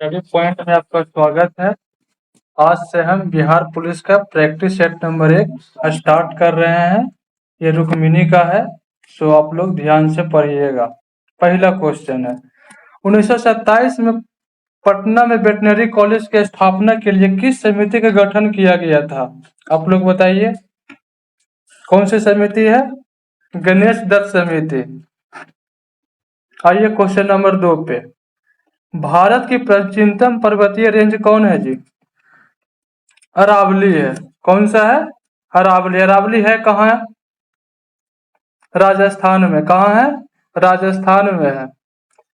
सभी पॉइंट में आपका स्वागत है। आज से हम बिहार पुलिस का प्रैक्टिस सेट नंबर 1 स्टार्ट कर रहे हैं। ये रुक्मिनी का है, सो आप लोग ध्यान से पढ़िएगा। पहला क्वेश्चन है, 1927 में पटना में वेटनरी कॉलेज की स्थापना के लिए किस समिति का गठन किया गया था? आप लोग बताइए, कौन सी समिति है? गणेश दत्त समिति। आइए क्वेश्चन नंबर 2 पे। भारत की प्राचीनतम पर्वतीय रेंज कौन है जी? अरावली है। कौन सा है? अरावली। अरावली है कहाँ है? राजस्थान में। कहाँ है? राजस्थान में है।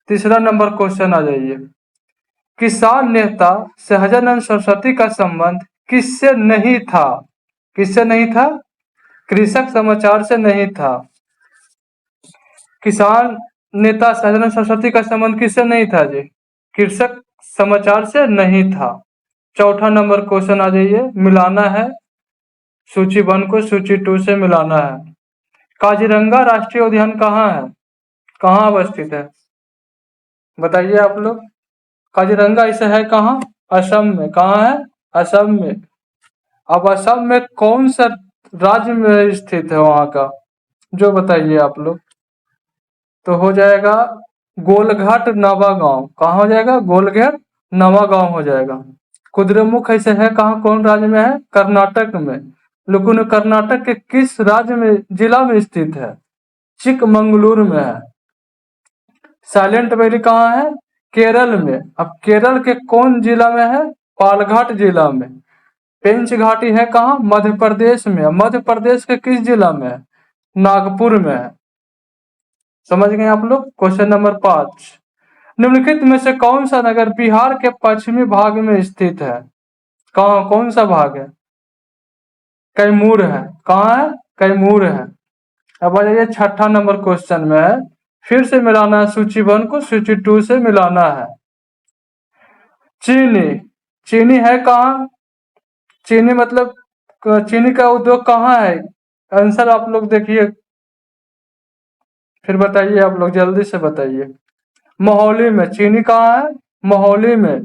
तीसरा नंबर क्वेश्चन आ जाइए। किसान नेता सहजानंद सरस्वती का संबंध किससे नहीं था? किससे नहीं था? कृषक समाचार से नहीं था। किसान नेता सहजानंद सरस्वती का संबंध किससे नहीं था जी? कृषक समाचार से नहीं था। चौथा नंबर क्वेश्चन आ जाइए, मिलाना है सूची 1 को सूची 2 से मिलाना है। काजीरंगा राष्ट्रीय उद्यान कहाँ है? कहाँ अवस्थित है? बताइए आप लोग। काजीरंगा इसे है कहाँ? असम में। कहाँ है? असम में। अब असम में कौन सा राज्य में स्थित है वहां का, जो बताइए आप लोग। तो हो जाएगा गोलघाट नवागांव। कहाँ हो जाएगा? गोलघाट नवागांव हो जाएगा। कुद्रेमुख ऐसे है कहाँ, कौन राज्य में है? कर्नाटक में। लेकिन कर्नाटक के किस राज्य में, जिला में स्थित है? चिकमंगलुरु में है। साइलेंट वैली कहाँ है? केरल में। अब केरल के कौन जिला में है? पालघाट जिला में। पेंच घाटी है कहाँ? मध्य प्रदेश में। मध्य प्रदेश के किस जिला में है? नागपुर में है। समझ गए आप लोग। क्वेश्चन नंबर 5, निम्नलिखित में से कौन सा नगर बिहार के पश्चिमी भाग में स्थित है? कहाँ, कौन सा भाग है? कैमूर है। कहाँ है? कैमूर है। अब आ जाइए छठा नंबर क्वेश्चन में है, फिर से मिलाना है सूची 1 को सूची 2 से मिलाना है। चीनी। चीनी है कहाँ? चीनी मतलब चीनी का उद्योग कहाँ है? आंसर आप लोग देखिए, फिर बताइए आप लोग, जल्दी से बताइए। मोहाली में। चीनी कहाँ है? मोहाली में।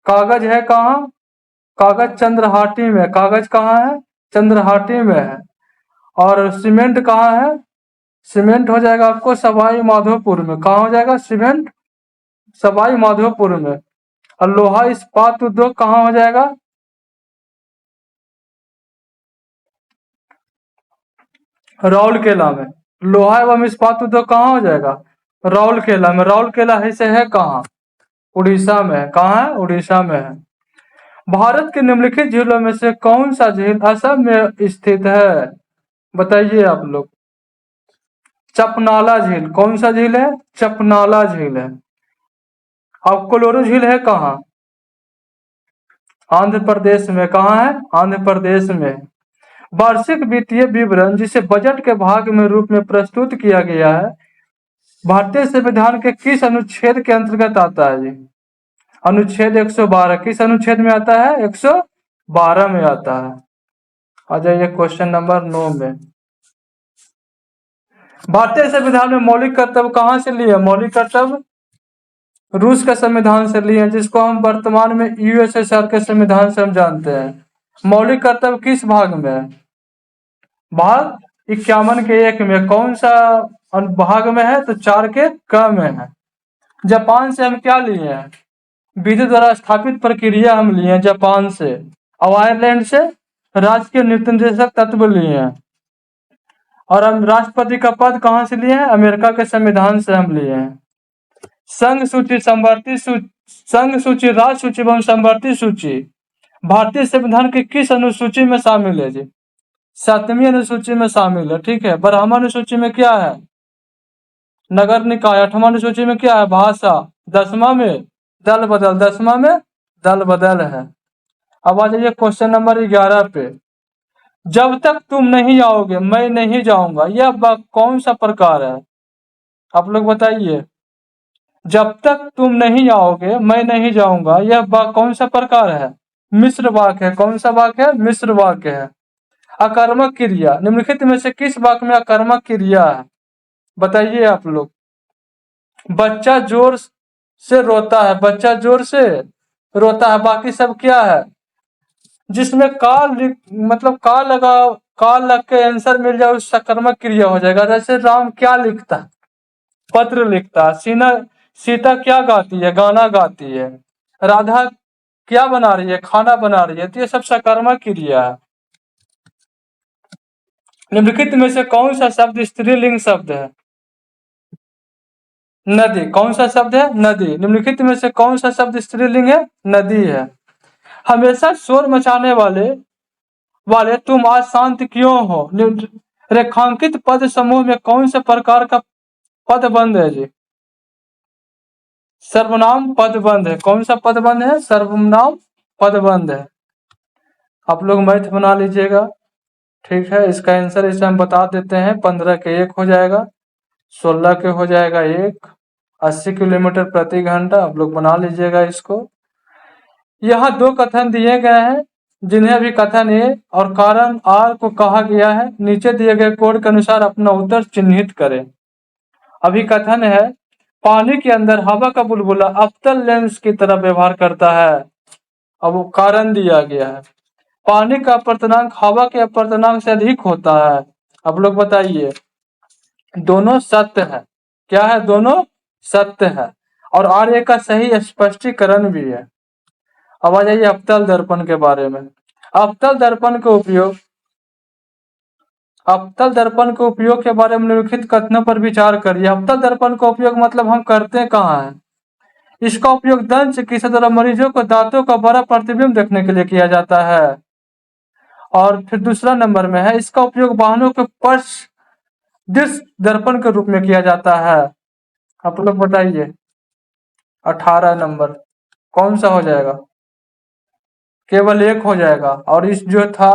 कागज है कहाँ? कागज चंद्रहाटी में। कागज कहाँ है? चंद्रहाटी में है। और सीमेंट कहाँ है? सीमेंट हो जाएगा आपको सवाई माधोपुर में। कहाँ हो जाएगा सीमेंट? सवाई माधोपुर में। और लोहा इस्पात उद्योग कहाँ हो जाएगा? राउरकेला में। लोहा एवं इस्पात उद्योग कहाँ हो जाएगा? राउरकेला में। राउरकेला ऐसे है कहाँ? उड़ीसा में है। कहाँ है? उड़ीसा में है। भारत के निम्नलिखित झीलों में से कौन सा झील असम में स्थित है? बताइए आप लोग। चपनाला झील। कौन सा झील है? चपनाला झील है। अब कोलोरू झील है कहाँ? आंध्र प्रदेश में। कहाँ है? आंध्र प्रदेश में। वार्षिक वित्तीय विवरण जिसे बजट के भाग में रूप में प्रस्तुत किया गया है, भारतीय संविधान के किस अनुच्छेद के अंतर्गत आता है जी? अनुच्छेद 112। किस अनुच्छेद में आता है? 112 में आता है। आ जाइए क्वेश्चन नंबर 9 में। भारतीय संविधान में मौलिक कर्तव्य कहाँ से लिए? मौलिक कर्तव्य रूस के संविधान से लिए, जिसको हम वर्तमान में यूएसएसआर के संविधान से हम जानते हैं। मौलिक कर्तव्य किस भाग में है? भाग 51 के 1 में। कौन सा भाग में है? तो 4 के क में है। जापान से हम क्या लिए हैं? विधि द्वारा स्थापित प्रक्रिया हम लिए हैं जापान से। और आयरलैंड से राजकीय निर्देशक तत्व लिए हैं। और हम राष्ट्रपति का पद कहाँ से लिए हैं? अमेरिका के संविधान से हम लिए हैं। संघ सूची, संवर्ती सूची, संघ सूची, राज्य सूची एवं संवर्ती सूची भारतीय संविधान की किस अनुसूची में शामिल है जी? 7वीं अनुसूची में शामिल है। ठीक है। 12वां अनुसूची में क्या है? नगर निकाय। 8वां अनुसूची में क्या है? भाषा। 10वां में दल बदल। 10वां में दल बदल है। अब आ जाइए क्वेश्चन नंबर 11 पे। जब तक तुम नहीं आओगे मैं नहीं जाऊंगा, यह कौन सा प्रकार है? आप लोग बताइए। जब तक तुम नहीं आओगे मैं नहीं जाऊंगा, यह कौन सा प्रकार है? मिश्र वाक्य है। कौन सा वाक्य है? मिश्र वाक्य है। अकर्मक क्रिया, निम्नलिखित में से किस वाक्य में अकर्मक क्रिया है? बताइए आप लोग। बच्चा जोर से रोता है। बच्चा जोर से रोता है, बाकी सब क्या है? जिसमें मतलब का लग के आंसर मिल जाए उस सकर्मक क्रिया हो जाएगा। जैसे राम क्या लिखता है? पत्र लिखता है। सीता क्या गाती है? गाना गाती है। राधा क्या बना रही है? खाना बना रही है। तो ये सब सकर्मक क्रिया है। निम्नलिखित में से कौन सा शब्द स्त्रीलिंग शब्द है? नदी। कौन सा शब्द है? नदी। निम्नलिखित में से कौन सा शब्द स्त्रीलिंग है? नदी है। हमेशा शोर मचाने वाले वाले तुम आज शांत क्यों हो? रेखांकित पद समूह में कौन से प्रकार का पद बंद है जी? सर्वनाम पद बंद है। कौन सा पद बंद है? सर्वनाम पद बंद है। आप लोग मैथ बना लीजिएगा। ठीक है, इसका आंसर इसे हम बता देते हैं। 15 के 1 हो जाएगा, 16 के हो जाएगा 1, 80 किलोमीटर प्रति घंटा। आप लोग बना लीजिएगा इसको। यहाँ 2 कथन दिए गए हैं, जिन्हें भी कथन ए और कारण आर को कहा गया है। नीचे दिए गए कोड के अनुसार अपना उत्तर चिन्हित करें। अभी कथन है, पानी के अंदर हवा का बुलबुला अवतल लेंस की तरह व्यवहार करता है। अब वो कारण दिया गया है, पानी का अपर्तनांक हवा के अपर्तनांक से अधिक होता है। अब लोग बताइए, दोनों सत्य है। क्या है? दोनों सत्य है। और आर्य का सही स्पष्टीकरण भी है। अब आ जाइए अवतल दर्पण के बारे में। अवतल दर्पण के उपयोग अवतल दर्पण के उपयोग के बारे में निम्नलिखित कथनों पर विचार करिए। अवतल दर्पण का उपयोग मतलब हम करते कहाँ हैं? इसका उपयोग दंत चिकित्सक द्वारा मरीजों को दांतों का बड़ा प्रतिबिंब देखने के लिए किया जाता है। और फिर दूसरा नंबर में है, इसका उपयोग वाहनों के पर्श दृश्य दर्पण के रूप में किया जाता है। आप लोग बताइए 18 नंबर कौन सा हो जाएगा? केवल 1 हो जाएगा। और इस जो था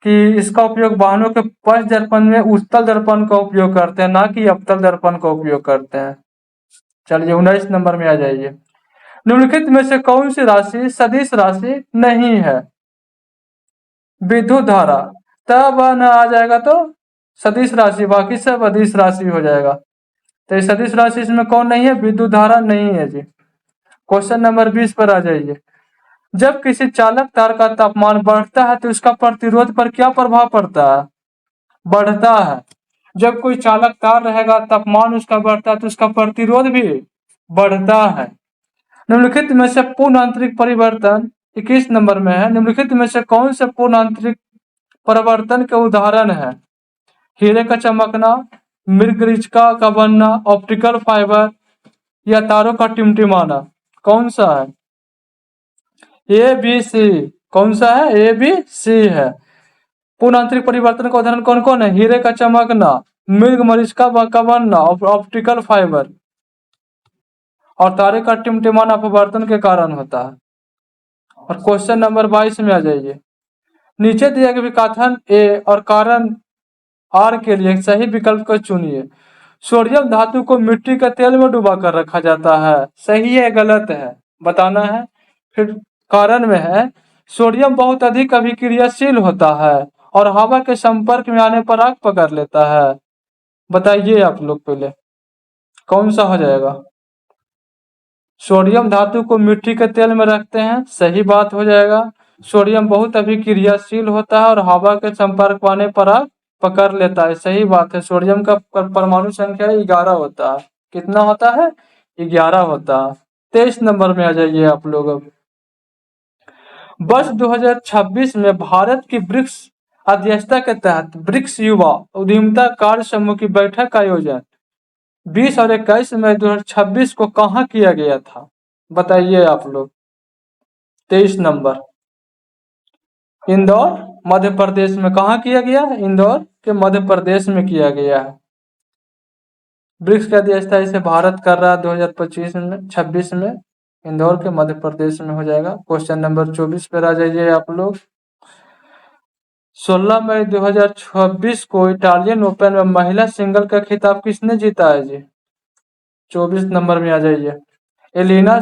कि इसका उपयोग वाहनों के पर्श दर्पण में उत्तल दर्पण का उपयोग करते हैं, ना कि अवतल दर्पण का उपयोग करते हैं। चलिए 19 नंबर में आ जाइए। निम्नलिखित में से कौन सी राशि सदिश राशि नहीं है? विद्युत धारा। तब न आ जाएगा तो सदिश राशि, बाकी सब अदिश राशि हो जाएगा। तो ये सदिश राशि इसमें कौन नहीं है? विद्युत धारा नहीं है जी। क्वेश्चन नंबर 20 पर आ जाइए। जब किसी चालक तार का तापमान बढ़ता है तो उसका प्रतिरोध पर क्या प्रभाव पड़ता है? बढ़ता है। जब कोई चालक तार रहेगा, तापमान उसका बढ़ता है तो उसका प्रतिरोध भी बढ़ता है। निम्नलिखित में से पूर्ण आंतरिक परिवर्तन 21 नंबर में है। निम्नलिखित में से कौन से पूर्ण आंतरिक परिवर्तन के उदाहरण है? हीरे का चमकना, मृगरिचका का बनना, ऑप्टिकल फाइबर या तारों का टिमटिमाना। कौन सा है? A B C. कौन सा है? ए बी सी है। पूर्ण आंतरिक परिवर्तन का उदाहरण कौन कौन है? हीरे का चमकना, मृग मरीचिका का बनना, ऑप्टिकल फाइबर और तारे का टिमटिमाना अपवर्तन के कारण होता है। और क्वेश्चन नंबर 22 में आ जाइए। नीचे दिए गए कथन ए और कारण आर के लिए सही विकल्प को चुनिए। सोडियम धातु को मिट्टी के तेल में डुबा कर रखा जाता है। सही है गलत है बताना है। फिर कारण में है, सोडियम बहुत अधिक अभिक्रियाशील होता है और हवा के संपर्क में आने पर आग पकड़ लेता है। बताइए आप लोग पहले कौन सा हो जाएगा? सोडियम धातु को मिट्टी के तेल में रखते हैं, सही बात हो जाएगा। सोडियम बहुत अभिक्रियाशील होता है और हवा के संपर्क पाने पर आग पकड़ लेता है, सही बात है। सोडियम का परमाणु संख्या 11 होता है। कितना होता है? 11 होता है। 23 नंबर में आ जाइए आप लोग। अब वर्ष 2026 में भारत की ब्रिक्स अध्यक्षता के तहत ब्रिक्स युवा उद्यमिता कार्य समूह की बैठक का आयोजन 20 और 21 मई 2026 को कहाँ किया गया था? बताइए आप लोग। 23 नंबर इंदौर मध्य प्रदेश में। कहाँ किया गया है? इंदौर के मध्य प्रदेश में किया गया है। ब्रिक्स की अध्यक्षता इसे भारत कर रहा है 2025 में 26 में। इंदौर के मध्य प्रदेश में हो जाएगा। क्वेश्चन नंबर 24 पर आ जाइए आप लोग। 16 मई 2026 को इटालियन ओपन में महिला सिंगल का खिताब किसने जीता है जी? 24 नंबर में आ जाइए। एलिना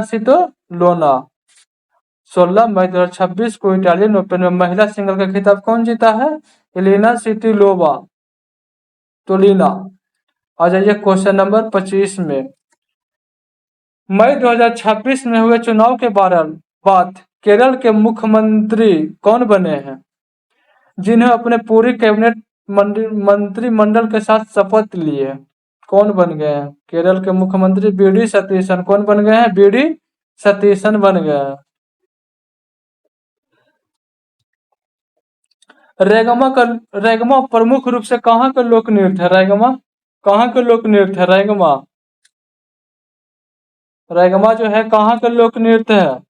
सितोलोना 16 मई 2026 को इटालियन ओपन में महिला सिंगल का खिताब कौन जीता है? एलिना सितोलोवा तोलिना। आ जाइए क्वेश्चन नंबर 25 में। मई 2026 में हुए चुनाव के बाद केरल के मुख्यमंत्री कौन बने हैं, जिन्हें अपने पूरी कैबिनेट मंत्रिमंडल के साथ शपथ लिए? कौन बन गए हैं केरल के मुख्यमंत्री? बीडी सतीशन। कौन बन गए हैं? बीडी सतीशन बन गए हैं। रेगमा प्रमुख रूप से कहाँ का लोक नृत्य है? रेगमा कहाँ का लोक नृत्य है? रेगमा जो है कहाँ का लोक नृत्य है?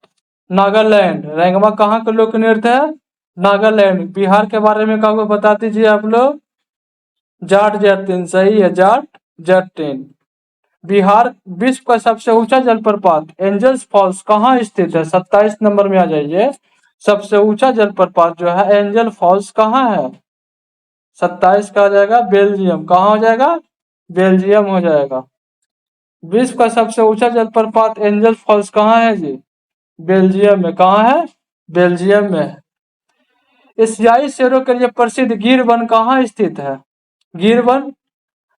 नागालैंड। रेगमा कहाँ का लोक नृत्य है? नागालैंड। बिहार के बारे में कहा बता दीजिए आप लोग। जाट जटिन। सही है, जाट जटिन। बिहार विश्व का सबसे ऊंचा जलप्रपात एंजल्स फॉल्स कहाँ स्थित है? 27 नंबर में आ जाइए। सबसे ऊंचा जलप्रपात जो है एंजल फॉल्स कहाँ है? 27 का आ जाएगा बेल्जियम। कहाँ हो जाएगा? बेल्जियम हो जाएगा। विश्व का सबसे ऊंचा जलप्रपात एंजल फॉल्स कहाँ है जी? बेल्जियम में। कहाँ है? बेल्जियम में। एशियाई शेरों के लिए प्रसिद्ध गिर वन कहाँ स्थित है? गिर वन,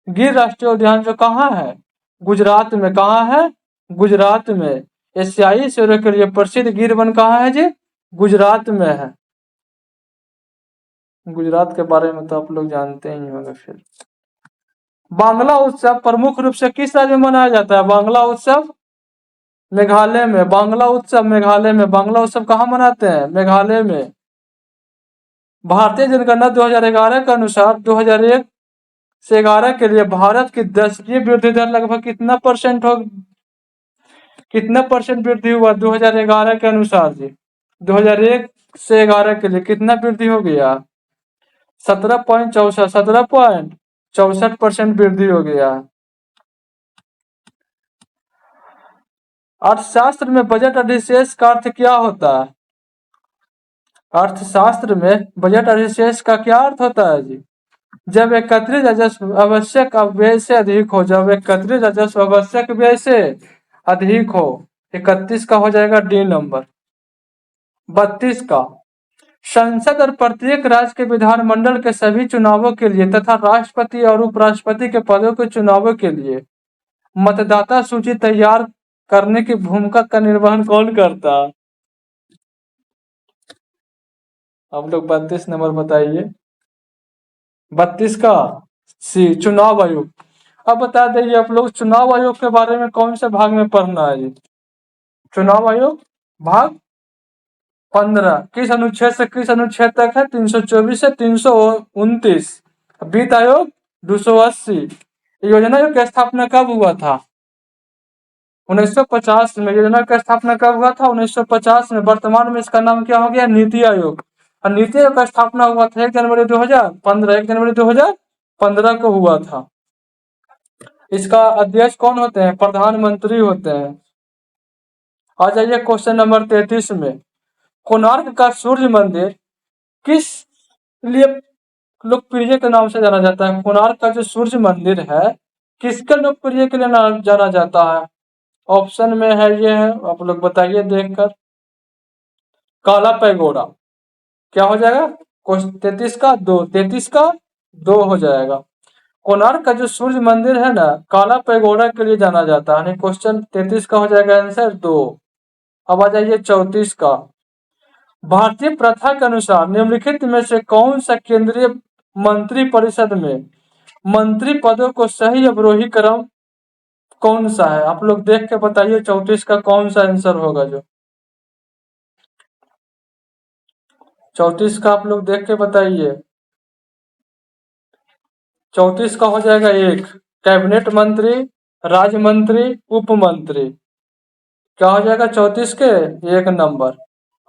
गिर राष्ट्रीय उद्यान जो कहाँ है? गुजरात में। कहाँ है? गुजरात में। एशियाई शेरों के लिए प्रसिद्ध गिर वन कहाँ है जी? गुजरात में है। गुजरात के बारे में तो आप लोग जानते ही होंगे। फिर बांग्ला उत्सव प्रमुख रूप से किस राज्य में मनाया जाता है? बांग्ला उत्सव मेघालय में। बांग्ला उत्सव मेघालय में। बांग्ला उत्सव कहाँ मनाते हैं? मेघालय में। भारतीय जनगणना 2011 के अनुसार 2001 से 11 के लिए भारत की दशकीय वृद्धि दर लगभग कितना परसेंट वृद्धि हुआ 2011 के अनुसार जी? 2001 से 11 के लिए कितना वृद्धि हो गया? 17.64% वृद्धि हो गया। अर्थशास्त्र में बजट अधिशेष का अर्थ क्या होता है? अर्थशास्त्र में बजट अधिशेष का क्या अर्थ होता है जी? जब एकत्रित राजस्व आवश्यक व्यय से अधिक हो। जब एकत्रित राजस्व आवश्यक व्यय से अधिक हो। 31 का हो जाएगा डी नंबर। 32 का संसद और प्रत्येक राज्य के विधानमंडल के सभी चुनावों के लिए तथा राष्ट्रपति और उपराष्ट्रपति के पदों के चुनावों के लिए मतदाता सूची तैयार करने की भूमिका का निर्वहन कौन करता है? आप लोग 32 नंबर बताइए। 32 का सी चुनाव आयोग। अब बता देंगे आप लोग चुनाव आयोग के बारे में कौन से भाग में पढ़ना है जी? चुनाव आयोग भाग 15 किस अनुच्छेद से किस अनुच्छेद तक है? 324 से 329। वित्त आयोग 280। योजना आयोग की स्थापना कब हुआ था? 1950 में। योजना की स्थापना कब हुआ था? 1950 में। वर्तमान में इसका नाम क्या हो गया? नीति आयोग। और नीति आयोग का स्थापना हुआ था 1 जनवरी 2015। 1 जनवरी 2015 को हुआ था। इसका अध्यक्ष कौन होते हैं? प्रधानमंत्री होते हैं। आ जाइए क्वेश्चन नंबर 33 में। कोणार्क का सूर्य मंदिर किस लिए लोकप्रिय के नाम से जाना जाता है? कोणार्क का जो सूर्य मंदिर है किसके लोकप्रिय के लिए जाना जाता है? ऑप्शन में है ये है, आप लोग बताइए देखकर। काला पैगोडा। क्या हो जाएगा? 33 का 2। 33 का 2 हो जाएगा। कोणार्क का जो सूर्य मंदिर है ना काला पैगोडा के लिए जाना जाता है। क्वेश्चन 33 का हो जाएगा आंसर 2। अब आ जाइए 34 का। भारतीय प्रथा के अनुसार निम्नलिखित में से कौन सा केंद्रीय मंत्री परिषद में मंत्री पदों को सही अवरोही क्रम कौन सा है? आप लोग देख के बताइए 34 का कौन सा आंसर होगा। जो 34 का आप लोग देख के बताइए। 34 का हो जाएगा 1 कैबिनेट मंत्री, राज्य मंत्री, उप मंत्री। क्या हो जाएगा 34 के 1 नंबर।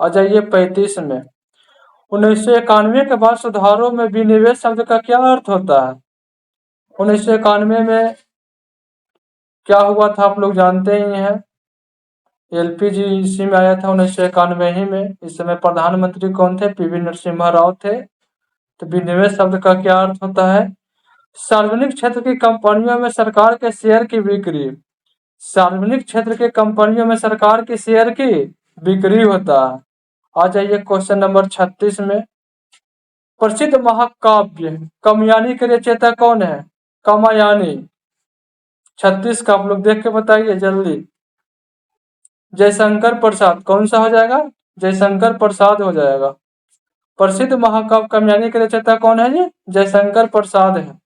आ जाइए 35 में। 1991 के बाद सुधारों में विनिवेश शब्द का क्या अर्थ होता है? 1991 में क्या हुआ था आप लोग जानते ही हैं। एलपीजी इसी में आया था 1991 ही में। इस समय प्रधानमंत्री कौन थे? पीवी नरसिम्हा राव थे। तो विनिवेश शब्द का क्या अर्थ होता है? सार्वजनिक क्षेत्र की कंपनियों में सरकार के शेयर की बिक्री। सार्वजनिक क्षेत्र की कंपनियों में सरकार के शेयर की बिक्री होता है। आ जाइए क्वेश्चन नंबर 36 में। प्रसिद्ध महाकाव्य कामयानी के रचयिता कौन है? कामयानी। 36 का आप लोग देख के बताइए जल्दी। जयशंकर प्रसाद कौन सा हो जाएगा? जयशंकर प्रसाद हो जाएगा। प्रसिद्ध महाकाव्य कात्यायनी के रचयिता कौन है जी? जयशंकर प्रसाद है।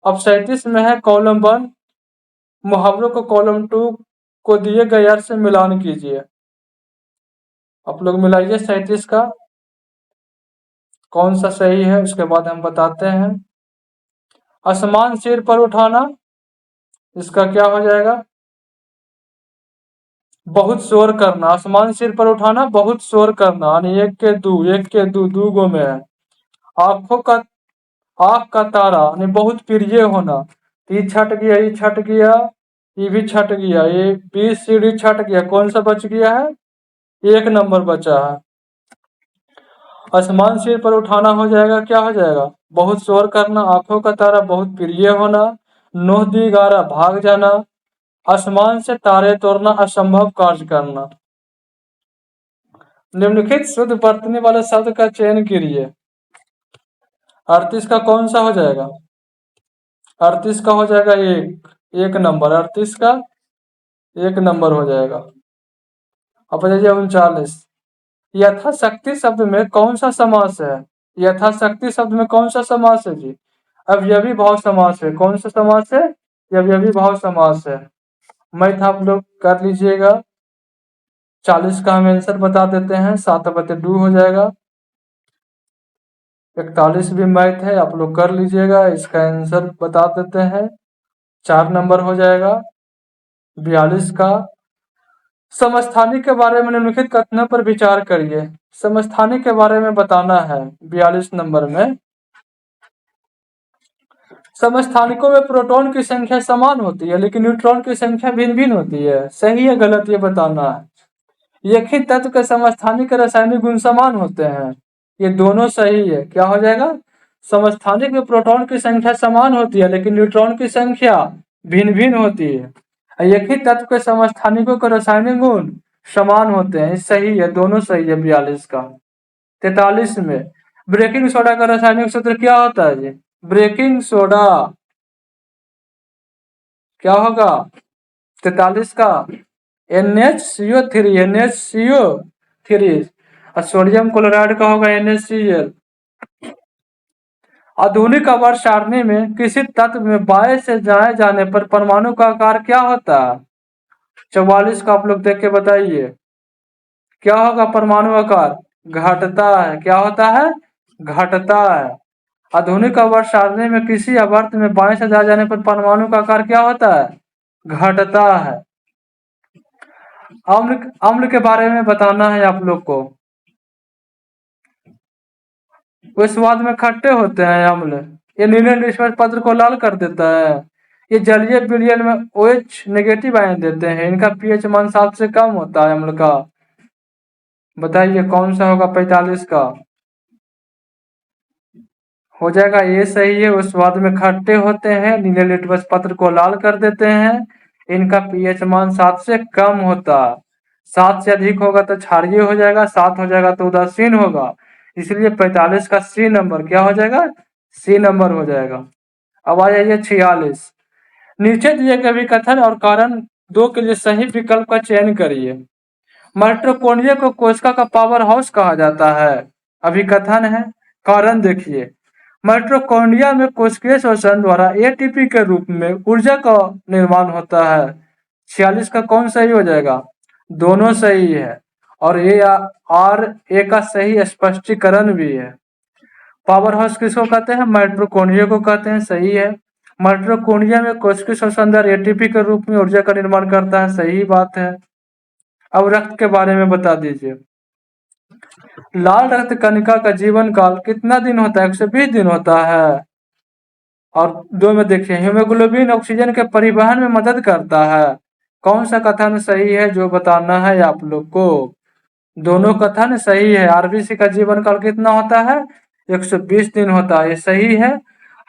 अब 37 में है कॉलम 1, मुहावरों को कॉलम 2 को दिए गए अर्थ से मिलान कीजिए। आप लोग मिलाइए 37 का कौन सा सही है, उसके बाद हम बताते हैं। आसमान सिर पर उठाना, इसका क्या हो जाएगा? बहुत शोर करना। आसमान सिर पर उठाना, बहुत शोर करना, यानी एक के दू गो में है। आंखों का आंख का तारा यानी बहुत प्रिय होना। ये छट गया, ये छट गया, ये भी छट गया, ये 20 सीढ़ी छट गया, कौन सा बच गया है? 1 नंबर बचा है। आसमान सिर पर उठाना हो जाएगा, क्या हो जाएगा? बहुत शोर करना। आंखों का तारा बहुत प्रिय होना। नोह दी गारा भाग जाना। आसमान से तारे तोड़ना, असंभव कार्य करना। निम्नलिखित शुद्ध बरतने वाले शब्द का चयन कीजिए। 38 का कौन सा हो जाएगा? 38 का हो जाएगा 1 नंबर। 38 का 1 नंबर हो जाएगा। अब बताइए 39। यथाशक्ति शब्द में कौन सा समास है? यथाशक्ति शब्द में कौन सा समास है जी? अवयवी भाव समास है। कौन सा समास है? अवयवी भाव समास है। मैथ आप लोग कर लीजिएगा। 40 का हम आंसर बता देते हैं, 7/2 हो जाएगा। 41 भी मैथ है, आप लोग कर लीजिएगा। इसका आंसर बता देते हैं, 4 नंबर हो जाएगा। 42 का समस्थानिक के बारे में निम्नलिखित कथनों पर विचार करिए। समस्थानिक के बारे में बताना है 42 नंबर में। समस्थानिकों में प्रोटॉन की संख्या समान होती है, लेकिन न्यूट्रॉन की संख्या भिन्न भिन्न होती है। सही है गलत ये बताना है। एक ही तत्व के समस्थानिक रासायनिक गुण समान होते हैं, ये दोनों सही है। क्या हो जाएगा? समस्थानिक में प्रोटॉन की संख्या समान होती है, लेकिन न्यूट्रॉन की संख्या भिन्न भिन्न होती है। एक ही तत्व के समस्थानिकों के रासायनिक गुण समान होते हैं, सही है, दोनों सही है 42 का। 43 में ब्रेकिंग सोडा का रासायनिक सूत्र क्या होता है जी? ब्रेकिंग सोडा क्या होगा? 43 का NHCO3, NHCO3। और सोडियम क्लोराइड का होगा NaCl। आधुनिक आवर्त सारणी में किसी तत्व में बाएं से दाएं जाने पर परमाणु का आकार क्या होता है? 44 का आप लोग देख के बताइए, क्या होगा? परमाणु आकार घटता है। क्या होता है? घटता है। आधुनिक आवर्त सारणी में किसी आवर्त में बाएं से दाएं जाने पर परमाणु का आकार क्या होता है? घटता है। अम्ल के बारे में बताना है आप लोग को। वे स्वाद में खट्टे होते हैं अम्ल। ये नीले निष्पक्ष पत्र को लाल कर देता है। ये जलीय विलयन में OH नेगेटिव आयन देते हैं। इनका pH मान 7 से कम होता है अम्ल का। बताइए कौन सा होगा 45 का? हो जाएगा, ये सही है। वो स्वाद में खट्टे होते हैं, नीले लिटमस पत्र को लाल कर देते हैं। इनका pH मान 7 से कम होता है। 7 से अधिक होगा तो क्षारीय हो जाएगा, 7 हो जाएगा तो उदासीन होगा। इसलिए 45 का C नंबर क्या हो जाएगा? C नंबर हो जाएगा। अब आ जाइए 46। नीचे दिए गए विकथन और कारण 2 के लिए सही विकल्प का चयन करिए। माइटोकॉन्ड्रिया को कोशिका का पावर हाउस कहा जाता है। अभिकथन है, कारण देखिए। माइटोकॉन्ड्रिया में कोशिकीय श्वसन द्वारा ATP के रूप में ऊर्जा का निर्माण होता है। 46 का कौन सही हो जाएगा? दोनों सही है, और A का सही स्पष्टीकरण भी है। पावर हाउस किसको कहते हैं? माइटोकॉन्ड्रिया को कहते हैं, सही है। माइटोकॉन्ड्रिया में कोशिकीय श्वसन द्वारा ATP के रूप में ऊर्जा का निर्माण करता है, सही बात है। अब रक्त के बारे में बता दीजिए। लाल रक्त कणिका का जीवन काल कितना दिन होता है? 120 दिन होता है। और 2 में देखिए, हीमोग्लोबिन ऑक्सीजन के परिवहन में मदद करता है। कौन सा कथन सही है जो बताना है आप लोग को? दोनों कथन सही है। RBC का जीवन काल कितना होता है? 120 दिन होता है, ये सही है।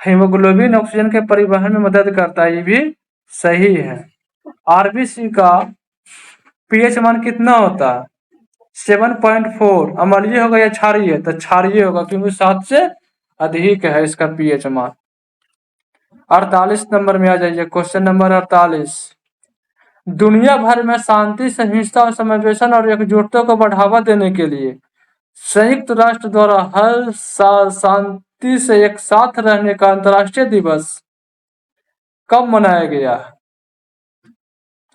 हीमोग्लोबिन ऑक्सीजन के परिवहन में मदद करता है, ये भी सही है। RBC का pH मान कितना होता है? 7.4। अम्लीय होगा या क्षारीय? तो क्षारीय होगा, क्योंकि 7 से अधिक है इसका pH मान। 48 नंबर में आ जाइए, क्वेश्चन नंबर 48। दुनिया भर में शांति, सहिष्णुता, समावेशन और एकजुटता को बढ़ावा देने के लिए संयुक्त राष्ट्र द्वारा हर साल शांति से एक साथ रहने का अंतर्राष्ट्रीय दिवस कब मनाया गया?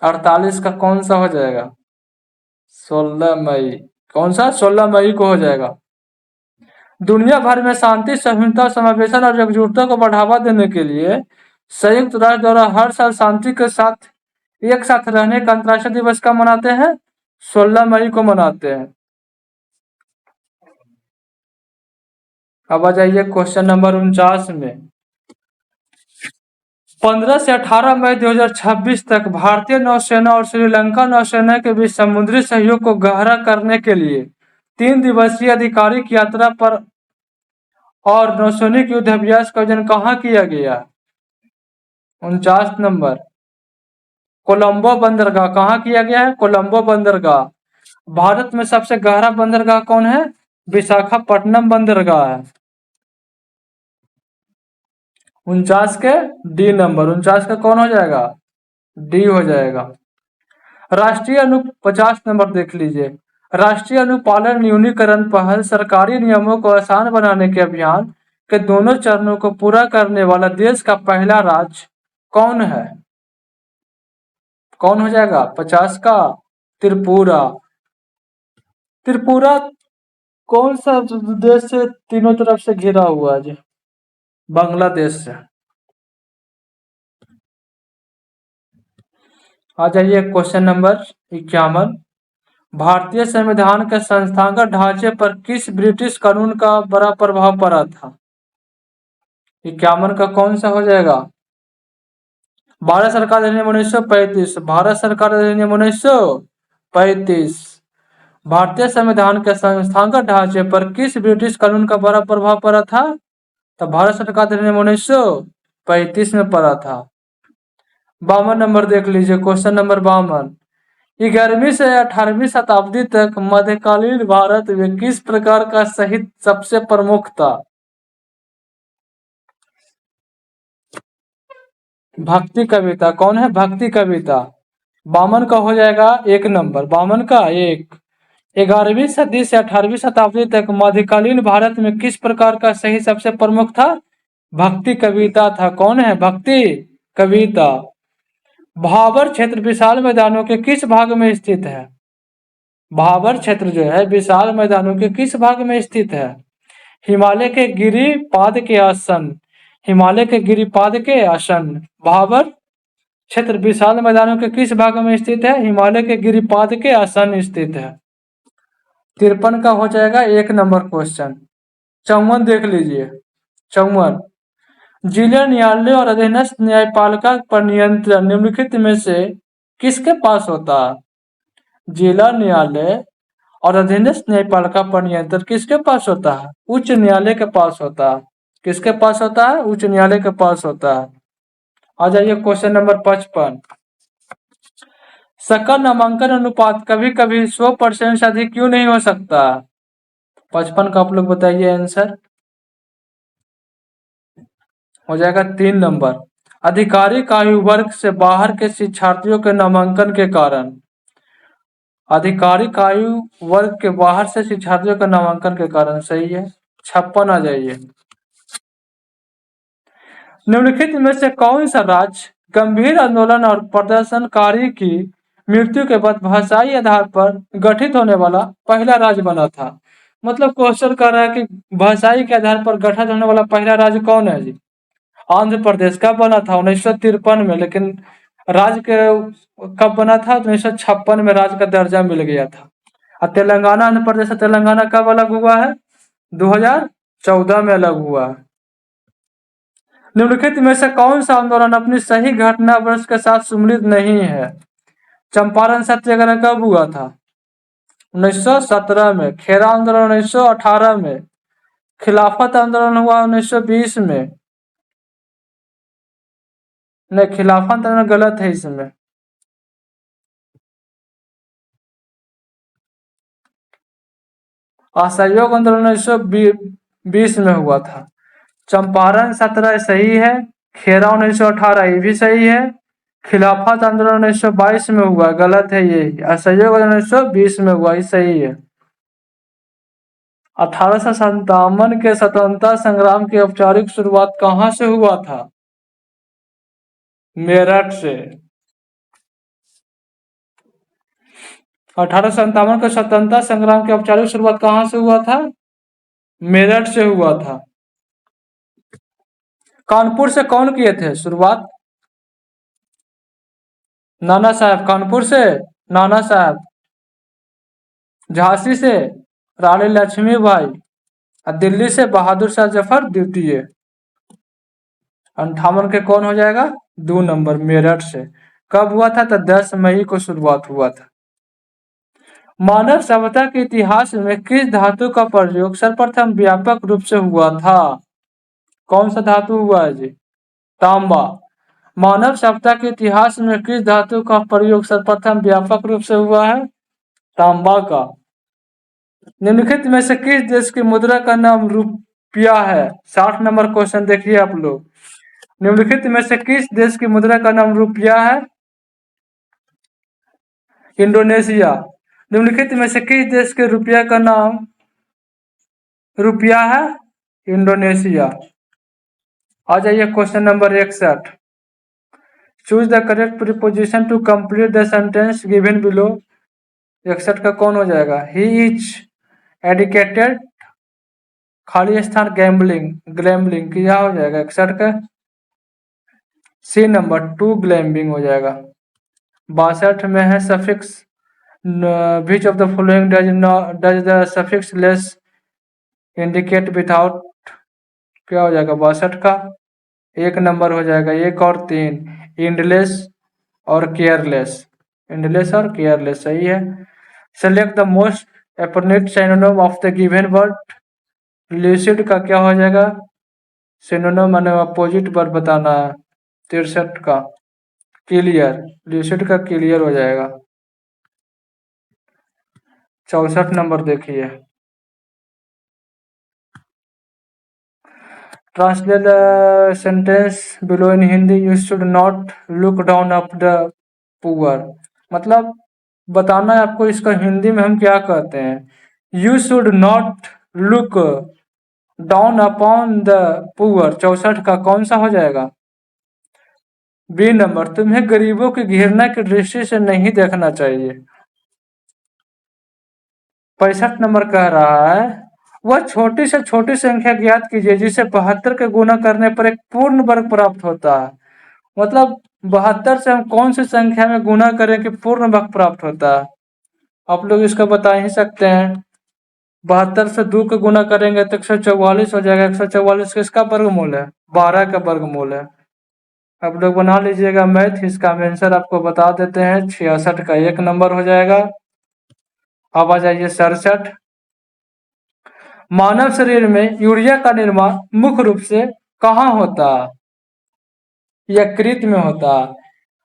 48 का कौन सा हो जाएगा? 16 मई। कौन सा? 16 मई को हो जाएगा। दुनिया भर में शांति, सहिष्णुता, समावेशन और एकजुटता को बढ़ावा देने के लिए संयुक्त राष्ट्र द्वारा हर साल शांति के साथ एक साथ रहने का अंतर्राष्ट्रीय दिवस कब मनाते हैं? 16 मई को मनाते हैं। अब आ जाइए क्वेश्चन नंबर 49 में। 15 से 18 मई 2026 तक भारतीय नौसेना और श्रीलंका नौसेना के बीच समुद्री सहयोग को गहरा करने के लिए 3 दिवसीय आधिकारिक यात्रा पर और नौसैनिक युद्ध अभ्यास का आयोजन कहाँ किया गया? 49 नंबर, कोलंबो बंदरगाह। कहाँ किया गया है? कोलंबो बंदरगाह। भारत में सबसे गहरा बंदरगाह कौन है? विशाखापट्टनम बंदरगाह है। 49 के डी नंबर, 49 का कौन हो जाएगा? डी हो जाएगा। राष्ट्रीय 50 नंबर देख लीजिए। राष्ट्रीय अनुपालन न्यूनीकरण पहल सरकारी नियमों को आसान बनाने के अभियान के दोनों चरणों को पूरा करने वाला देश का पहला राज्य कौन है? कौन हो जाएगा? 50 का त्रिपुरा। त्रिपुरा कौन सा देश से तीनों तरफ से घिरा हुआ है जी? बांग्लादेश से। आ जाइए क्वेश्चन नंबर 51। भारतीय संविधान के संस्थागत ढांचे पर किस ब्रिटिश कानून का बड़ा प्रभाव पड़ा था? 51 का कौन सा हो जाएगा? भारत सरकार अधिनियम 1935। भारत सरकार अधिनियम 1935। भारतीय संविधान के संस्थागत ढांचे पर किस ब्रिटिश कानून का बड़ा प्रभाव पड़ा था? तो भारत सरकार अधिनियम 1935 में पड़ा था। 52 नंबर देख लीजिए। Question number 52। 11वीं से 18वीं शताब्दी तक मध्यकालीन भारत में किस प्रकार का साहित्य सबसे प्रमुख था? भक्ति कविता। कौन है? भक्ति कविता। 52 का हो जाएगा 1 नंबर। 52 का 1। 11वीं सदी से 18वीं शताब्दी तक मध्यकालीन भारत में किस प्रकार का साहित्य सबसे प्रमुख था? भक्ति कविता था। कौन है? भक्ति कविता। भाबर क्षेत्र विशाल मैदानों के किस भाग में स्थित है? भाबर क्षेत्र जो है विशाल मैदानों के किस भाग में स्थित है? हिमालय के गिरिपाद के आसन। हिमालय के गिरिपाद के आसन। भाबर क्षेत्र विशाल मैदानों के किस भाग में स्थित है? हिमालय के गिरिपाद के आसन स्थित है। 53 का हो जाएगा 1 नंबर क्वेश्चन। 54 देख लीजिए। 54। जिला न्यायालय और अधीनस्थ न्यायपालिका पर नियंत्रण निम्नलिखित में से किसके पास होता है? जिला न्यायालय और अधीनस्थ न्यायपालिका पर नियंत्रण किसके पास होता है? उच्च न्यायालय के पास होता है। किसके पास होता है? उच्च न्यायालय के पास होता है। आ जाइए क्वेश्चन नंबर 55। सकल नामांकन अनुपात कभी कभी 100% से अधिक क्यों नहीं हो सकता? 55 का आप लोग बताइए आंसर। हो जाएगा 3 नंबर। आधिकारिक आयु वर्ग से बाहर के शिक्षार्थियों के नामांकन के कारण। आधिकारिक आयु वर्ग के बाहर से शिक्षार्थियों के नामांकन के कारण। सही है। 56 आ जाइए। निम्नलिखित में से कौन सा राज्य गंभीर आंदोलन और प्रदर्शनकारी की मृत्यु के बाद भाषाई आधार पर गठित होने वाला पहला राज्य बना था? मतलब क्वेश्चन कर रहा है कि भाषाई के आधार पर गठित होने वाला पहला राज्य कौन है जी? आंध्र प्रदेश। कब बना था? 1953 में। लेकिन राज्य के कब बना था? 1956 में राज्य का दर्जा मिल गया था। और तेलंगाना, आंध्र प्रदेश और तेलंगाना कब अलग हुआ है? 2014 में अलग हुआ है। निम्नलिखित में से कौन सा आंदोलन अपनी सही घटना वर्ष के साथ सम्मिलित नहीं है? चंपारण सत्याग्रह कब हुआ था? 1917 में। खेरा आंदोलन 1918 में। खिलाफत आंदोलन हुआ 1920 में। नहीं, खिलाफत आंदोलन गलत है इसमें। असहयोग आंदोलन 1920 में हुआ था। चंपारण 17 सही है। खेरा 1918 ये भी सही है। खिलाफत आंदोलन 1922 में हुआ, गलत है ये। असहयोग आंदोलन 1920 में हुआ, ये सही है। 1857 के स्वतंत्रता संग्राम की औपचारिक शुरुआत कहाँ से हुआ था? मेरठ से। 1857 के स्वतंत्रता संग्राम की औपचारिक शुरुआत कहाँ से हुआ था? मेरठ से हुआ था। कानपुर से कौन किए थे शुरुआत? नाना साहब। कानपुर से नाना साहब। झांसी से रानी लक्ष्मीबाई और दिल्ली से बहादुर शाह जफर द्वितीय। 58 के कौन हो जाएगा? 2 नंबर, मेरठ से। कब हुआ था? तो 10 मई को शुरुआत हुआ था। मानव सभ्यता के इतिहास में किस धातु का प्रयोग सर्वप्रथम व्यापक रूप से हुआ था? कौन सा धातु हुआ है जी? तांबा। मानव सभ्यता के इतिहास में किस धातु का प्रयोग सर्वप्रथम व्यापक रूप से हुआ है? तांबा का। निम्नलिखित में से किस देश की मुद्रा का नाम रुपया है? 60 नंबर क्वेश्चन देखिए आप लोग। निम्नलिखित में से किस देश की मुद्रा का नाम रुपया है? इंडोनेशिया। निम्नलिखित में से किस देश के रुपया का नाम रुपया है? इंडोनेशिया। आ जाइए question number 61। Choose the correct preposition to complete the sentence given below. 61 का कौन हो जाएगा? ही इज एडिकेटेड, खाली स्थान गैम्बलिंग, ग्लैम्बलिंग क्या हो जाएगा 61 का? सी नंबर 2 ग्लैम्बिंग हो जाएगा। 62 में है suffix which of the following does the suffix less indicate without, क्या हो जाएगा 62 का? 1 नंबर हो जाएगा। 1 और 3, इंडलेस और केयरलेस। इंडलेस और केयरलेस सही है। सेलेक्ट द मोस्ट एपोनेट synonym of the given word. Lucid का क्या हो जाएगा? सिनोनिम माने अपोजिट वर्ड बताना है। 63 का क्लियर, ल्यूसिड का क्लियर हो जाएगा। 64 नंबर देखिए। Translate the sentence below in Hindi. You should not look down up the poor. मतलब बताना है आपको इसका हिंदी में हम क्या कहते हैं। You should not look down upon the poor 64 का कौन सा हो जाएगा? बी नंबर, तुम्हें गरीबों की घृणा की दृष्टि से नहीं देखना चाहिए। 65 नंबर कह रहा है वह छोटी से छोटी संख्या ज्ञात कीजिए जिसे 72 के गुना करने पर एक पूर्ण वर्ग प्राप्त होता है। मतलब 72 से हम कौन सी संख्या में गुना करें कि पूर्ण वर्ग प्राप्त होता है? आप लोग इसका बता ही सकते हैं। 72 से 2 का गुना करेंगे तो 144 हो जाएगा। 144 किसका वर्गमूल है? 12 का वर्गमूल है। आप लोग बना लीजिएगा मैथ। इसका आंसर आपको बता देते हैं 66 का 1 नंबर हो जाएगा। अब आ जाइए 67। मानव शरीर में यूरिया का निर्माण मुख्य रूप से कहाँ होता है? यकृत में होता है।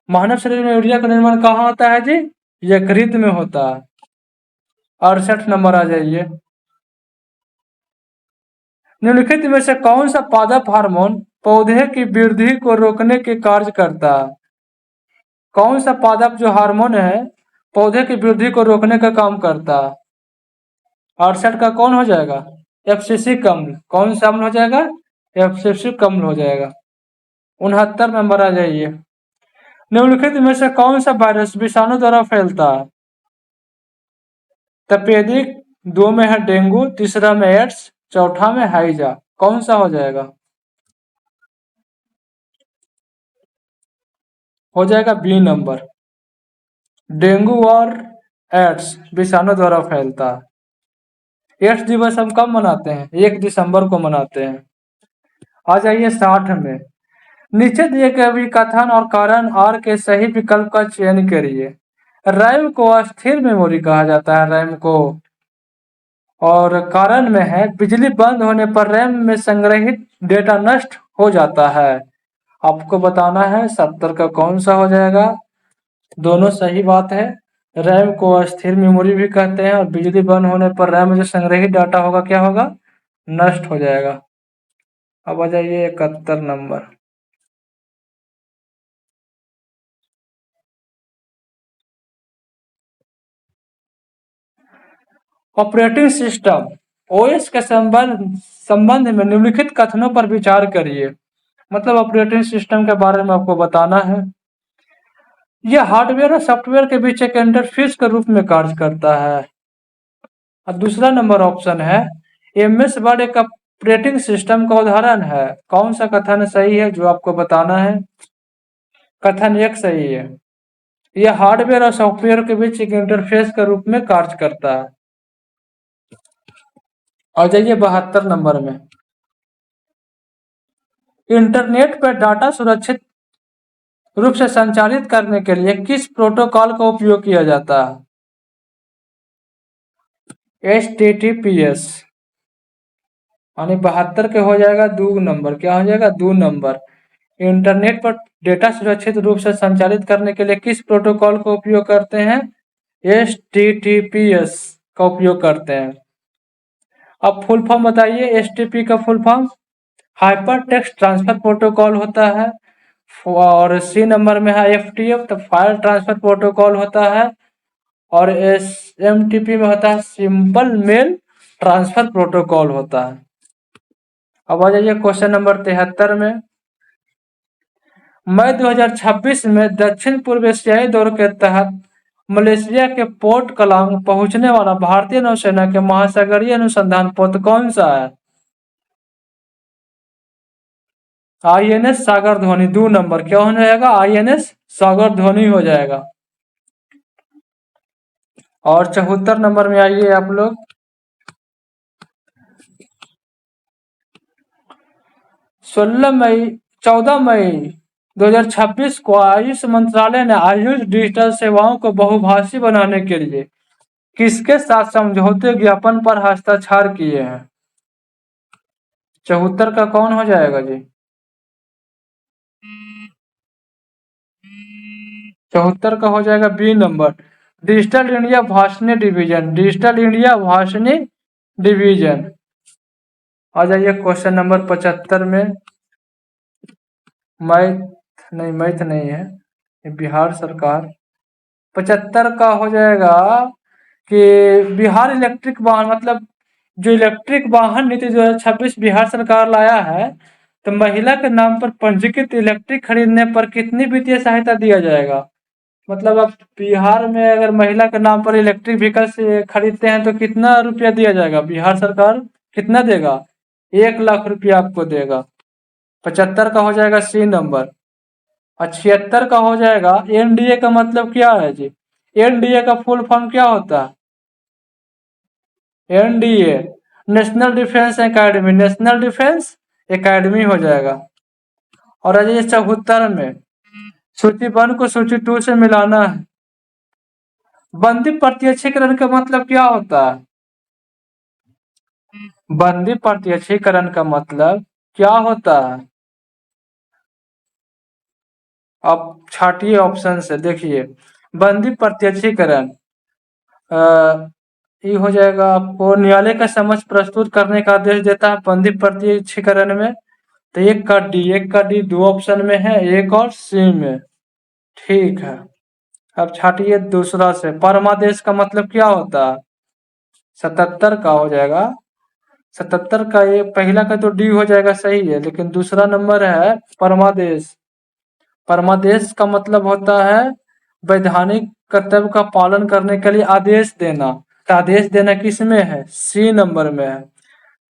मानव शरीर में यूरिया का निर्माण कहाँ होता है जी? यकृत में होता है। 68 नंबर आ जाइए। निम्नलिखित में से कौन सा पादप हार्मोन पौधे की वृद्धि को रोकने के कार्य करता है? कौन सा पादप जो हार्मोन है पौधे की वृद्धि को रोकने का काम करता है? 68 का कौन हो जाएगा? एफसीसी कम्ल। कौन सा अम्ल हो जाएगा? एफसीसी कम्ल हो जाएगा। 69 नंबर आ जाइए। निम्नलिखित में से कौन सा वायरस विषाणु द्वारा फैलता है? तपेदिक, 2 में है डेंगू, तीसरा में एड्स, चौथा में हाइजा। कौन सा हो जाएगा? हो जाएगा बी नंबर। डेंगू और एड्स विषाणु द्वारा फैलता है। एड्स दिवस हम कब मनाते हैं? 1 दिसंबर को मनाते हैं। आ जाइए 60 में। नीचे दिए गए भी कथन और कारण आर के सही विकल्प का चयन करिए। रैम को अस्थिर मेमोरी कहा जाता है, रैम को। और कारण में है बिजली बंद होने पर रैम में संग्रहित डेटा नष्ट हो जाता है। आपको बताना है 70 का कौन सा हो जाएगा? दोनों सही बात है। रैम को अस्थिर मेमोरी भी कहते हैं और बिजली बंद होने पर रैम में जो संग्रहित डाटा होगा क्या होगा? नष्ट हो जाएगा। अब आ जाइए 71 नंबर। ऑपरेटिंग सिस्टम ओएस के संबंध में निम्नलिखित कथनों पर विचार करिए। मतलब ऑपरेटिंग सिस्टम के बारे में आपको बताना है। यह हार्डवेयर और सॉफ्टवेयर के बीच एक इंटरफेस के रूप में कार्य करता है। और दूसरा नंबर ऑप्शन है एमएस वर्ड एक ऑपरेटिंग सिस्टम का उदाहरण है। कौन सा कथन सही है जो आपको बताना है? कथन एक सही है। यह हार्डवेयर और सॉफ्टवेयर के बीच एक इंटरफेस के रूप में कार्य करता है। आ जाइए 72 नंबर में। इंटरनेट पर डाटा सुरक्षित रूप से संचालित करने के लिए किस प्रोटोकॉल का उपयोग किया जाता है? HTTPS। यानी 72 के हो जाएगा 2 नंबर। क्या हो जाएगा? 2 नंबर। इंटरनेट पर डेटा सुरक्षित रूप से संचालित करने के लिए किस प्रोटोकॉल का उपयोग करते हैं? HTTPS का उपयोग करते हैं। अब फुल फॉर्म बताइए। HTTP का full form hyper text transfer protocol होता है। और सी नंबर में है FTP, तो फाइल ट्रांसफर प्रोटोकॉल होता है। और SMTP में होता है सिंपल मेल ट्रांसफर प्रोटोकॉल होता है। अब आ जाइए क्वेश्चन नंबर 73 में। मई 2026 में दक्षिण पूर्व एशियाई दौरे के तहत मलेशिया के पोर्ट कलांग पहुंचने वाला भारतीय नौसेना के महासागरीय अनुसंधान पोत कौन सा है? INS सागर धोनी 2 नंबर। क्या हो जाएगा? INS सागर धोनी हो जाएगा। और 74 नंबर में आइए आप लोग। 14 मई 2026 को आयुष मंत्रालय ने आयुष डिजिटल सेवाओं को बहुभाषी बनाने के लिए किसके साथ समझौते ज्ञापन पर हस्ताक्षर किए हैं? 74 का कौन हो जाएगा जी? 74 का हो जाएगा B number. Digital India Bhashini division. Digital India Bhashini division. आ जाइए क्वेश्चन नंबर 75 में। मैथ नहीं है, बिहार सरकार। 75 का हो जाएगा कि बिहार इलेक्ट्रिक वाहन, मतलब जो इलेक्ट्रिक वाहन नीति 2026 बिहार सरकार लाया है, तो महिला के नाम पर पंजीकृत इलेक्ट्रिक खरीदने पर कितनी वित्तीय सहायता दिया जाएगा? मतलब अब बिहार में अगर महिला के नाम पर इलेक्ट्रिक व्हीकल से खरीदते हैं तो कितना रुपया दिया जाएगा? बिहार सरकार कितना देगा? 1 लाख रुपया आपको देगा। 75 का हो जाएगा C नंबर। और 76 का हो जाएगा NDA का मतलब क्या है जी? NDA का फुल फॉर्म क्या होता है? NDA national defence academy. National defence academy हो जाएगा। और अजय 74 में सूची 1 को सूची 2 से मिलाना है। बंदी प्रत्यक्षीकरण का मतलब क्या होता है? बंदी प्रत्यक्षीकरण का मतलब क्या होता है? आप छाटिए ऑप्शन से, देखिए। बंदी प्रत्यक्षीकरण ये हो जाएगा आपको न्यायालय का समक्ष प्रस्तुत करने का आदेश देता है बंदी प्रत्यक्षीकरण में। तो एक का डी 2 ऑप्शन में है, एक और C में। ठीक है। अब छाटिए दूसरा से। परमादेश का मतलब क्या होता है? 77 का हो जाएगा। 77 का ये पहला का तो डी हो जाएगा, सही है, लेकिन दूसरा नंबर है परमादेश। परमादेश का मतलब होता है वैधानिक कर्तव्य का पालन करने के लिए आदेश देना। तो आदेश देना किस में है? C नंबर में है।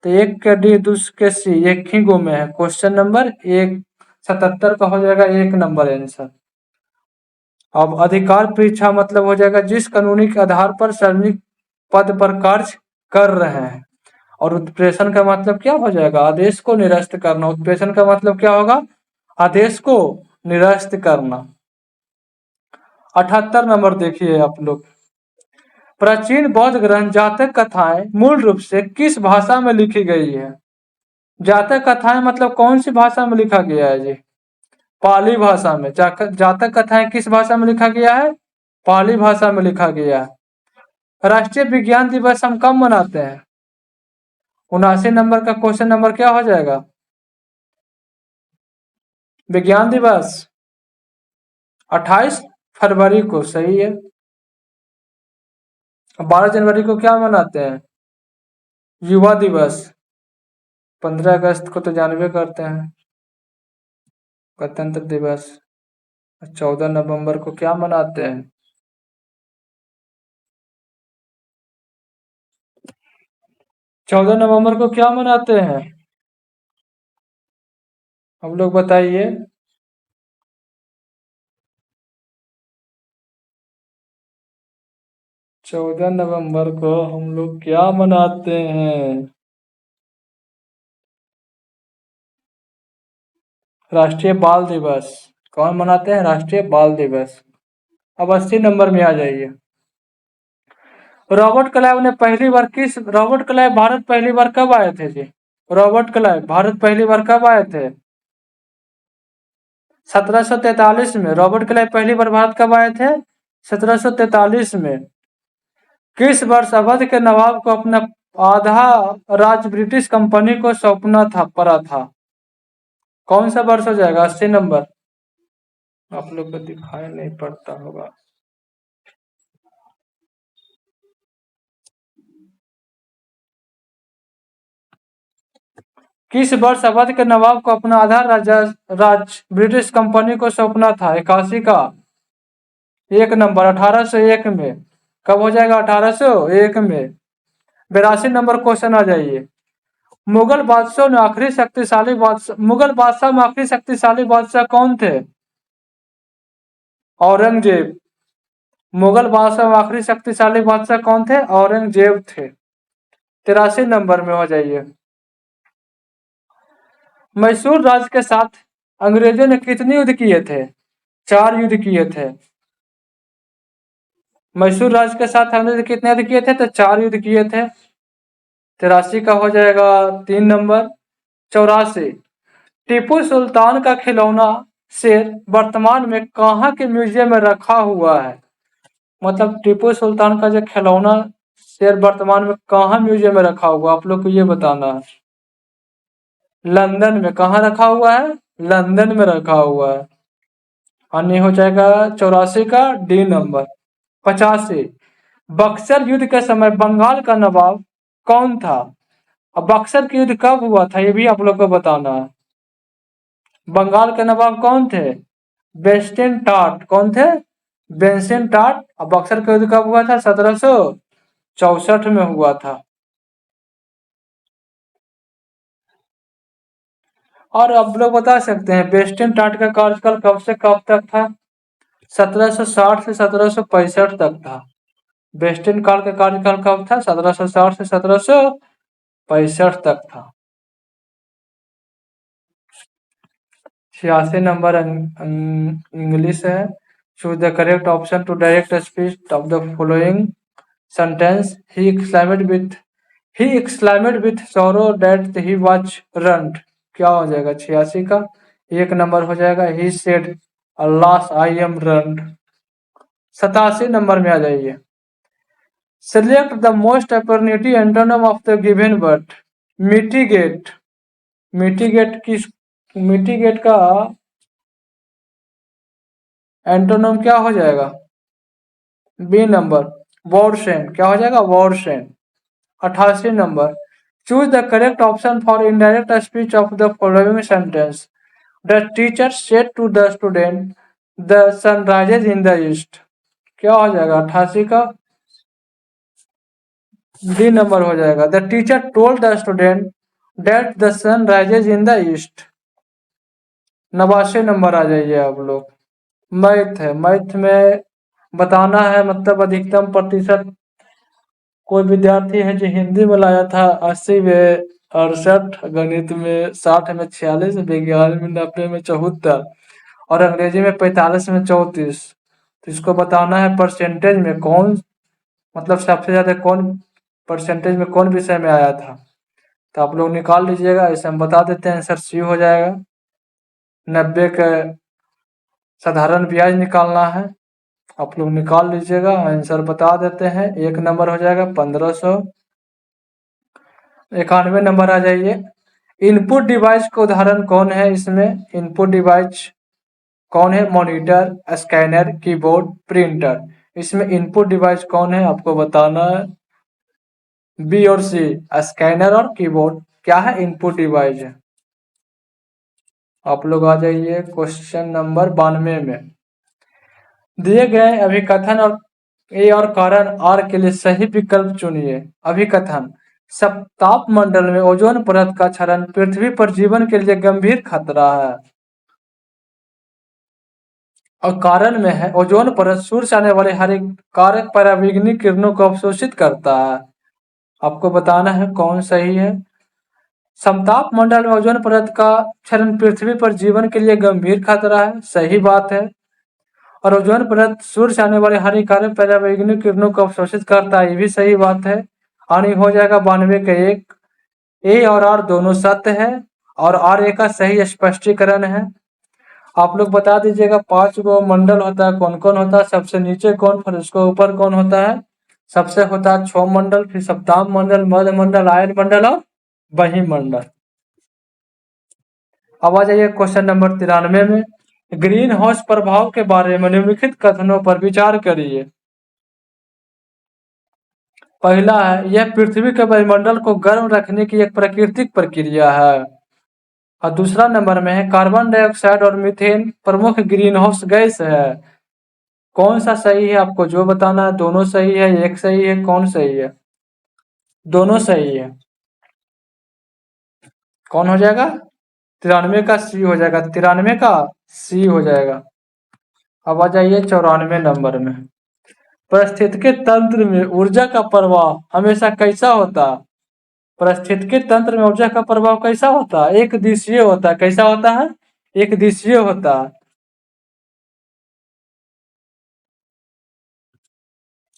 तो एक के डी दूसरे के C, एक ही गो में है। क्वेश्चन नंबर 77 का हो जाएगा 1 नंबर आंसर। अब अधिकार परीक्षा मतलब हो जाएगा जिस कानूनी के आधार पर सार्वजनिक पद पर कार्य कर रहे हैं। और उत्प्रेषण का मतलब क्या हो जाएगा? आदेश को निरस्त करना। उत्प्रेषण का मतलब क्या होगा? आदेश को निरस्त करना। 78 नंबर देखिए आप लोग। प्राचीन बौद्ध ग्रंथ जातक कथाएं मूल रूप से किस भाषा में लिखी गई है? जातक कथाएं मतलब कौन सी भाषा में लिखा गया है जी? पाली भाषा में। जातक कथाएं किस भाषा में लिखा गया है? पाली भाषा में लिखा गया है। राष्ट्रीय विज्ञान दिवस हम कब मनाते हैं? 79 नंबर का क्वेश्चन नंबर क्या हो जाएगा? विज्ञान दिवस 28 फरवरी को, सही है। 12 जनवरी को क्या मनाते हैं? युवा दिवस। 15 अगस्त को तो जानबे करते हैं, गणतंत्र दिवस। 14 नवंबर को क्या मनाते हैं? 14 नवंबर को क्या मनाते हैं? हम लोग बताइए। 14 नवंबर को हम लोग क्या मनाते हैं? राष्ट्रीय बाल दिवस। कौन मनाते हैं? राष्ट्रीय बाल दिवस। अब 80 नंबर में आ जाइए। रॉबर्ट क्लाइव ने पहली बार किस रॉबर्ट क्लाइव भारत पहली बार कब आए थे जी? रॉबर्ट क्लाइव भारत पहली बार कब आए थे? 1743 में। रॉबर्ट क्लाइव पहली बार भारत कब आए थे? 1743 में। किस वर्ष अवध के नवाब को अपना आधा राज्य ब्रिटिश कंपनी को सौंपना था पड़ा था? कौन सा वर्ष हो जाएगा? 80 नंबर। आप लोग को दिखाई नहीं पड़ता होगा। किस वर्ष अवध के नवाब को अपना आधा राज्य ब्रिटिश कंपनी को सौंपना था? 81 का। 1 नंबर 1801 में। कब हो जाएगा? 1801 में। 82 नंबर क्वेश्चन आ जाइए। मुगल बादशाह में आखिरी शक्तिशाली बादशाह कौन थे? औरंगजेब। मुगल बादशाह में आखिरी शक्तिशाली बादशाह कौन थे? औरंगजेब थे। 83 नंबर में हो जाइए। मैसूर राज्य के साथ अंग्रेजों ने कितने युद्ध किए थे? 4 युद्ध किए थे। मैसूर राज्य के साथ अंग्रेज कितने युद्ध किए थे? तो 4 युद्ध किए थे। 83 का हो जाएगा 3 नंबर। 84। टीपू सुल्तान का खिलौना शेर वर्तमान में कहाँ के म्यूजियम में रखा हुआ है? मतलब टीपू सुल्तान का जो खिलौना शेर वर्तमान में कहाँ म्यूजियम में रखा हुआ, आप लोग को ये बताना है। लंदन में। कहाँ रखा हुआ है? लंदन में रखा हुआ है। अन्य हो जाएगा 84 का D नंबर। 85। बक्सर युद्ध के समय बंगाल का नवाब कौन था? अब बक्सर की युद्ध कब हुआ था ये भी आप लोग को बताना है। बंगाल के नवाब कौन थे? बेस्टन टाट। कौन थे? बेंसन टाट। और बक्सर का युद्ध कब हुआ था? 1764 में हुआ था। और आप लोग बता सकते हैं बेस्टन टाट का कार्यकाल कब से कब तक था? 1760 से 1765 तक था। बेस्टन काल का कार्यकाल कब था? 1760 से 1765 तक था। 86 नंबर इंग्लिश है। Choose the correct option to direct speech of the following sentence. He exclaimed with sorrow that he was ruined. क्या हो जाएगा? 86 का। 1 नंबर हो जाएगा। He said alas I am ruined. 87 नंबर में आ जाइए। Select the most appropriate antonym of the given word. Mitigate. Mitigate का एंटोनम क्या हो जाएगा? B नंबर वॉरसेन। क्या हो जाएगा? Worsen. 88 number. Choose the correct option for indirect speech of the following sentence. The teacher said to the student the sun rises in the east. क्या हो जाएगा? 88 का। D नंबर हो जाएगा। The teacher told the student that the sun rises in the east. 89 नंबर आ जाइए आप लोग। मैथ है। मैथ में बताना है मतलब अधिकतम प्रतिशत। कोई विद्यार्थी है जो हिंदी में लाया था 80 में 68, गणित में 60 में 46, विज्ञान में 90 में 74 और अंग्रेजी में 45 में 34। तो इसको बताना है परसेंटेज में कौन मतलब सबसे ज्यादा कौन परसेंटेज में कौन विषय में आया था। तो आप लोग निकाल लीजिएगा। इसे हम बता देते हैं। आंसर C हो जाएगा। 90 का साधारण ब्याज निकालना है। आप लोग निकाल लीजिएगा। आंसर बता देते हैं। 1 नंबर हो जाएगा 1500। 91 नंबर आ जाइए। इनपुट डिवाइस का उदाहरण कौन है? इसमें इनपुट डिवाइस कौन है? Monitor, scanner, keyboard, printer. इसमें इनपुट डिवाइस कौन है आपको बताना है। बी और सी, स्कैनर और कीबोर्ड। क्या है? इनपुट डिवाइस है। आप लोग आ जाइए क्वेश्चन नंबर 92 में। दिए गए अभिकथन और ए और कारण आर के लिए सही विकल्प चुनिए। अभिकथन: सप्ताप मंडल में ओजोन परत का क्षरण पृथ्वी पर जीवन के लिए गंभीर खतरा है। और कारण में है ओजोन परत सूर्य से आने वाले हानिकारक पराबैंगनी किरणों को अवशोषित करता है। आपको बताना है कौन सही है। समताप मंडल में ओजोन परत का क्षरण पृथ्वी पर जीवन के लिए गंभीर खतरा है, सही बात है। और ओजोन परत सूर्य से आने वाले हानिकारक पराबैंगनी किरणों को अवशोषित करता है, ये भी सही बात है। आनी हो जाएगा 92 का 1। ए और आर दोनों सत्य है और आर ए का सही स्पष्टीकरण है। आप लोग बता दीजिएगा 5 गो मंडल होता है, कौन कौन होता है, सबसे नीचे कौन, फिर उसके ऊपर कौन होता है। सबसे होता है क्षोभ मंडल, फिर सप्ताह मंडल, मध्य मंडल, आयन मंडल और बही मंडल। अब आ जाइए क्वेश्चन नंबर 93 में। ग्रीन हाउस प्रभाव के बारे में निम्नलिखित कथनों पर विचार करिए। पहला है, यह पृथ्वी के वायुमंडल को गर्म रखने की एक प्राकृतिक प्रक्रिया है। और दूसरा नंबर में है, कार्बन डाइऑक्साइड और मीथेन प्रमुख ग्रीन हाउस गैस है। कौन सा सही है आपको जो बताना है। दोनों सही है, एक सही है, कौन सही है? दोनों सही है। कौन हो जाएगा? 93 का सी हो जाएगा, 93 का सी हो जाएगा। अब आ जाइए 94 नंबर में। पारिस्थितिकी तंत्र में ऊर्जा का प्रवाह हमेशा कैसा होता है? पारिस्थितिकी तंत्र में ऊर्जा का प्रभाव कैसा होता है? एक दिशीय होता है। कैसा होता है? एक दिशीय होता है।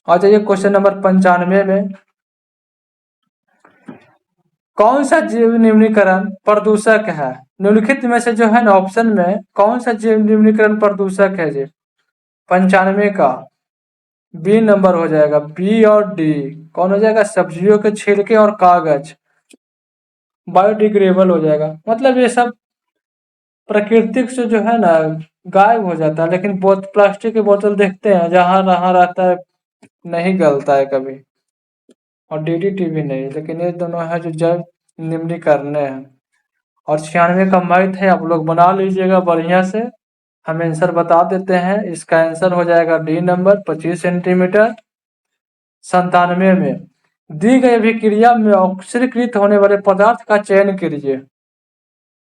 आ जाइए क्वेश्चन नंबर 95 में। कौन सा जीव निम्नीकरण प्रदूषक है? निम्नलिखित में से जो है ना ऑप्शन में कौन सा जीव निम्नीकरण प्रदूषक है जी? 95 का बी नंबर हो जाएगा। बी और डी कौन हो जाएगा? सब्जियों के छिलके और कागज बायोडिग्रेडेबल हो जाएगा। मतलब ये सब प्राकृतिक से जो है ना गायब हो जाता है, लेकिन प्लास्टिक की बोतल देखते हैं जहां रहा रहता है, नहीं गलता है कभी। और डीडीटी भी नहीं, लेकिन ये दोनों है जो जैव निम्नीकरण है। और 96 का मैथ है, आप लोग बना लीजिएगा बढ़िया से। हम आंसर बता देते हैं। इसका आंसर हो जाएगा डी नंबर 25 सेंटीमीटर। 97 में दी गई अभिक्रिया में ऑक्सीकृत होने वाले पदार्थ का चयन कीजिए।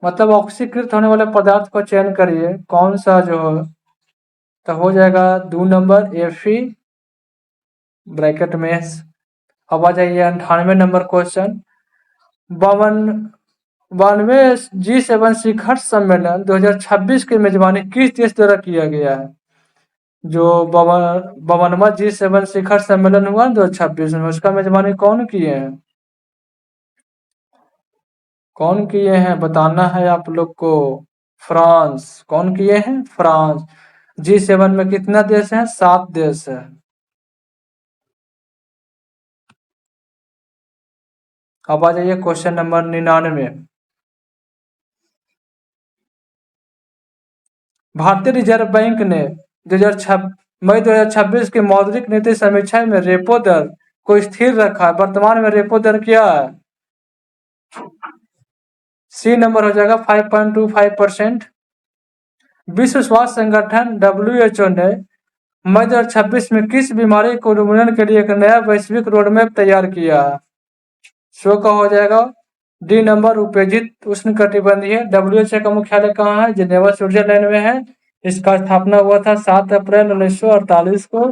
मतलब ऑक्सीकृत होने वाले पदार्थ का चयन करिए, कौन सा जो हो तो हो जाएगा 2 नंबर एफी ब्रैकेट में। अब आ जाइए 98 नंबर क्वेश्चन। 92वें G7 शिखर सम्मेलन 2026 की मेजबानी किस देश द्वारा किया गया है? जो 52वां G7 शिखर सम्मेलन हुआ 2026 में, उसका मेजबानी कौन किए हैं? कौन किए हैं बताना है आप लोग को। फ्रांस। कौन किए हैं? फ्रांस। G7 में कितना देश है? 7 देश है। अब आ जाइए क्वेश्चन नंबर 99। भारतीय रिजर्व बैंक ने 2026 मई 2026 की मौद्रिक नीति समीक्षा में रेपो दर को स्थिर रखा है। वर्तमान में रेपो दर क्या है? सी नंबर हो जाएगा 5.25%। विश्व स्वास्थ्य संगठन WHO ने मई 2026 में किस बीमारी को उन्मूलन के लिए एक नया वैश्विक रोडमैप तैयार किया है? शो का हो जाएगा डी नंबर उत्तेजित उष्णकटिबंधीय। WHO का मुख्यालय कहाँ है? जिनेवा स्विट्जरलैंड में है। इसका स्थापना हुआ था 7 अप्रैल 1948 को।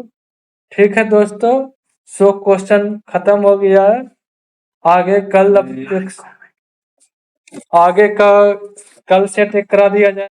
ठीक है दोस्तों, सो क्वेश्चन खत्म हो गया है। आगे कल आगे का कल से चेक करा दिया जाए।